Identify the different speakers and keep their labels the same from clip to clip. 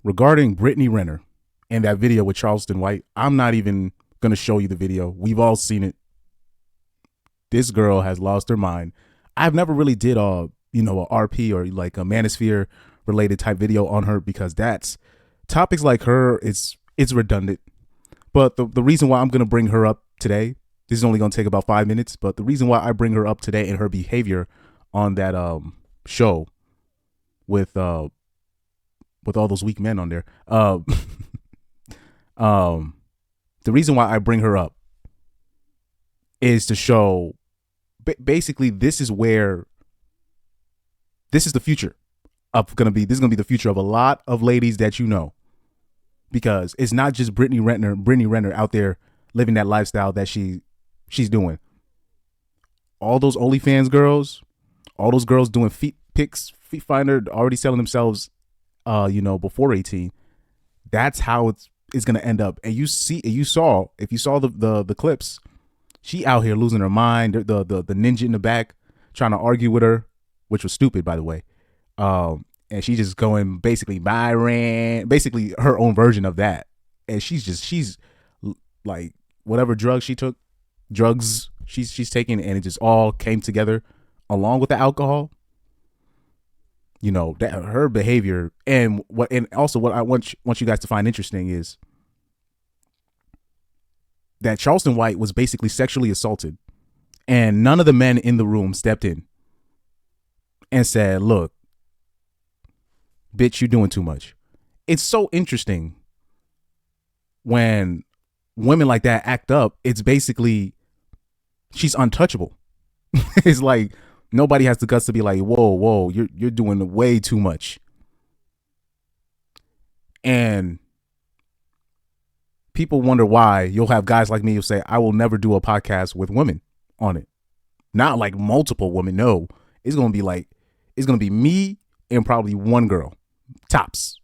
Speaker 1: regarding Brittany Renner and that video with Charleston White. I'm not even going to show you the video. We've all seen it. This girl has lost her mind. I've never really did a RP or like a manosphere related type video on her because that's topics like her. It's redundant. But the reason why I'm going to bring her up today, this is only going to take about 5 minutes, but the reason why I bring her up today and her behavior on that show with all those weak men on there, the reason why I bring her up is to show basically this is the future of gonna be the future of a lot of ladies that you know, because it's not just Brittany Renner out there living that lifestyle that she's doing. All those OnlyFans girls, all those girls doing feet finder, already selling themselves before 18. That's how it's gonna end up. And if you saw the clips, she out here losing her mind. The ninja in the back trying to argue with her, which was stupid, by the way. And she's just going basically basically her own version of that. And she's like whatever drugs she's taking, and it just all came together along with the alcohol. That her behavior and also what I want you guys to find interesting is that Charleston White was basically sexually assaulted, and none of the men in the room stepped in and said, "Look, bitch, you doing too much." It's so interesting when women like that act up. It's basically she's untouchable. It's like nobody has the guts to be like, whoa, you're doing way too much. And people wonder why you'll have guys like me who say, I will never do a podcast with women on it. Not like multiple women. No, it's going to be me and probably one girl tops.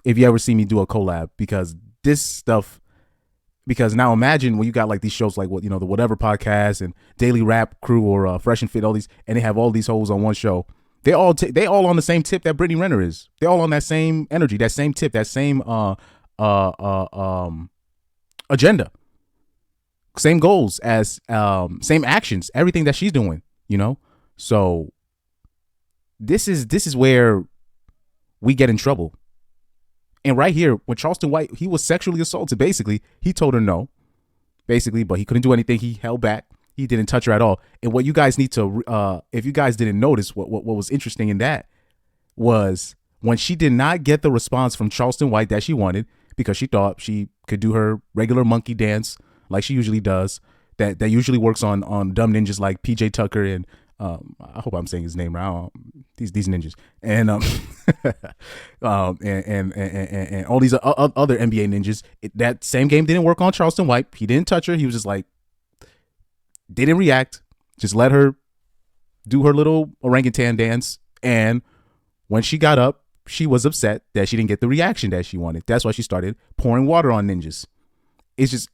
Speaker 1: If you ever see me do a collab, because now imagine when you got like these shows like the Whatever Podcast and Daily Rap Crew or Fresh and Fit, all these, and they have all these hoes on one show. They all on the same tip that Brittany Renner is. They all on that same energy, that same tip, that same agenda, same goals as same actions, everything that she's doing. So this is where we get in trouble. And right here, when Charleston White, he was sexually assaulted, basically, he told her no, basically, but he couldn't do anything. He held back. He didn't touch her at all. And what you guys need to, if you guys didn't notice, what was interesting in that was when she did not get the response from Charleston White that she wanted, because she thought she could do her regular monkey dance like she usually does, that usually works on dumb ninjas like PJ Tucker and I hope I'm saying his name right. These ninjas and and all these other NBA ninjas. That same game didn't work on Charleston White. He didn't touch her. He was just like, didn't react. Just let her do her little orangutan dance. And when she got up, she was upset that she didn't get the reaction that she wanted. That's why she started pouring water on ninjas. It's just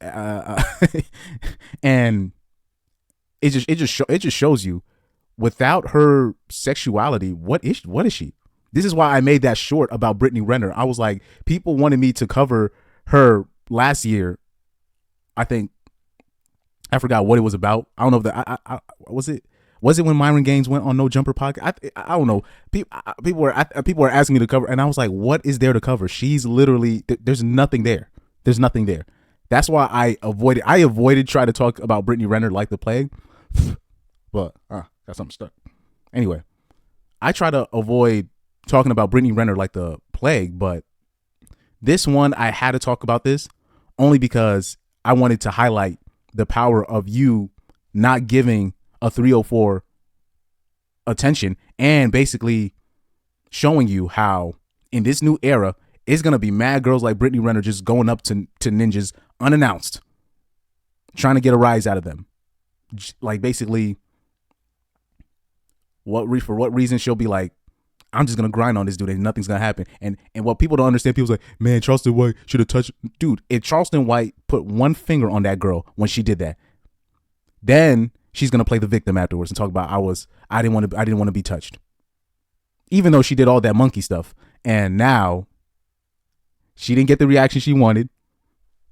Speaker 1: and it just shows you, without her sexuality, what is she? This is why I made that short about Brittany Renner. I was like, people wanted me to cover her last year. I think I forgot what it was about. I don't know if was it when Myron Gaines went on No Jumper podcast? I don't know. People were asking me to cover, and I was like, what is there to cover? She's literally, there's nothing there. There's nothing there. That's why I avoided trying to talk about Brittany Renner like the plague. But got something stuck. Anyway, I try to avoid talking about Brittany Renner like the plague, but this one I had to talk about this only because I wanted to highlight the power of you not giving a 304 attention, and basically showing you how in this new era it's gonna be mad girls like Brittany Renner just going up to ninjas unannounced, trying to get a rise out of them. Like basically, for what reason she'll be like, I'm just gonna grind on this dude and nothing's gonna happen. And what people don't understand, people's like, man, Charleston White should have touched. Dude, if Charleston White put one finger on that girl when she did that, then she's gonna play the victim afterwards and talk about I didn't want to be touched, even though she did all that monkey stuff. And now She didn't get the reaction she wanted.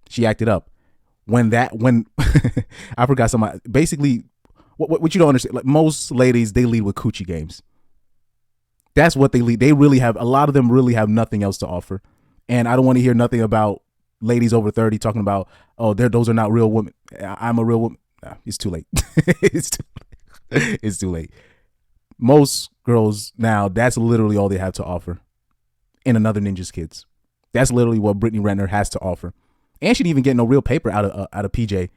Speaker 1: She acted up. When I forgot somebody. Basically, what you don't understand, like most ladies, they lead with coochie games. That's what they lead. They really have, a lot of them really have nothing else to offer. And I don't want to hear nothing about ladies over 30 talking about, oh, those are not real women. I'm a real woman. Nah, it's too late. It's too late. Most girls now, that's literally all they have to offer in Another Ninja's Kids. That's literally what Brittany Renner has to offer. And she didn't even get no real paper out of PJ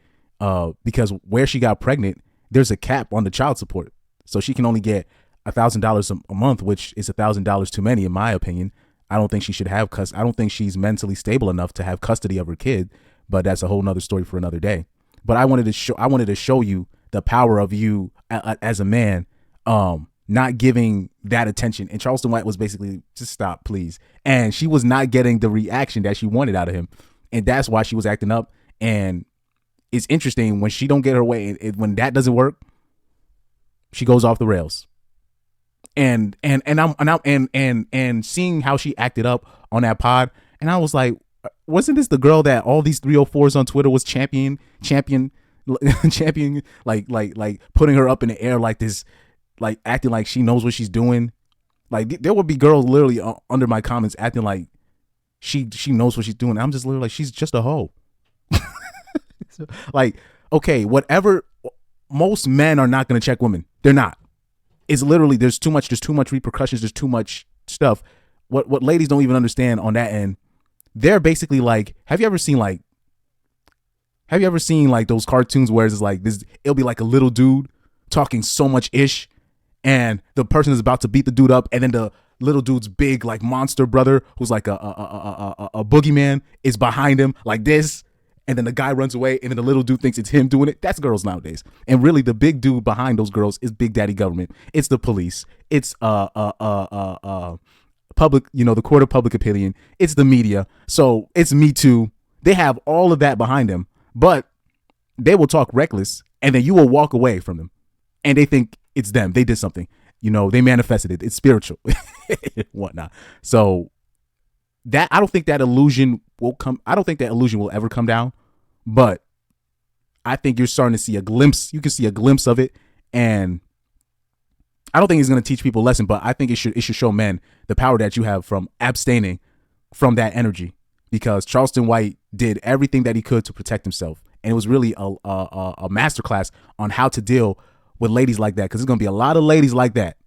Speaker 1: because where she got pregnant, there's a cap on the child support. So she can only get $1,000 a month, which is $1,000 too many, in my opinion. I don't think she should have I don't think she's mentally stable enough to have custody of her kid, but that's a whole nother story for another day. But I wanted to show you the power of you as a man, not giving that attention. And Charleston White was basically, just stop, please. And she was not getting the reaction that she wanted out of him. And that's why she was acting up. And it's interesting when she don't get her way, when that doesn't work, she goes off the rails. And seeing how she acted up on that pod, and I was like, wasn't this the girl that all these 304s on Twitter was champion, like putting her up in the air like this, like acting like she knows what she's doing. Like there would be girls literally under my comments acting like she knows what she's doing. I'm just literally like, she's just a hoe. Like, okay, whatever. Most men are not going to check women. They're not. It's literally, there's too much repercussions. There's too much stuff. What ladies don't even understand on that end, they're basically like, have you ever seen like those cartoons where it's like this, it'll be like a little dude talking so much ish and the person is about to beat the dude up, and then the little dude's big like monster brother who's like a boogeyman is behind him like this, and then the guy runs away, and then the little dude thinks it's him doing it. That's girls nowadays. And really the big dude behind those girls is Big Daddy Government. It's the police. It's public, the court of public opinion. It's the media. So it's Me Too. They have all of that behind them, but they will talk reckless, and then you will walk away from them, and they think it's them. They did something. They manifested it. It's spiritual, whatnot. So that, I don't think that illusion will come. I don't think that illusion will ever come down, but I think you're starting to see a glimpse. You can see a glimpse of it, and I don't think it's going to teach people a lesson, but I think it should show men the power that you have from abstaining from that energy, because Charleston White did everything that he could to protect himself, and it was really a masterclass on how to deal with ladies like that, because there's going to be a lot of ladies like that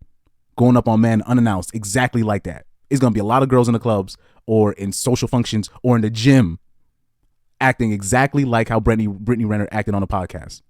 Speaker 1: going up on men unannounced, exactly like that. It's going to be a lot of girls in the clubs or in social functions or in the gym acting exactly like how Brittany Renner acted on the podcast.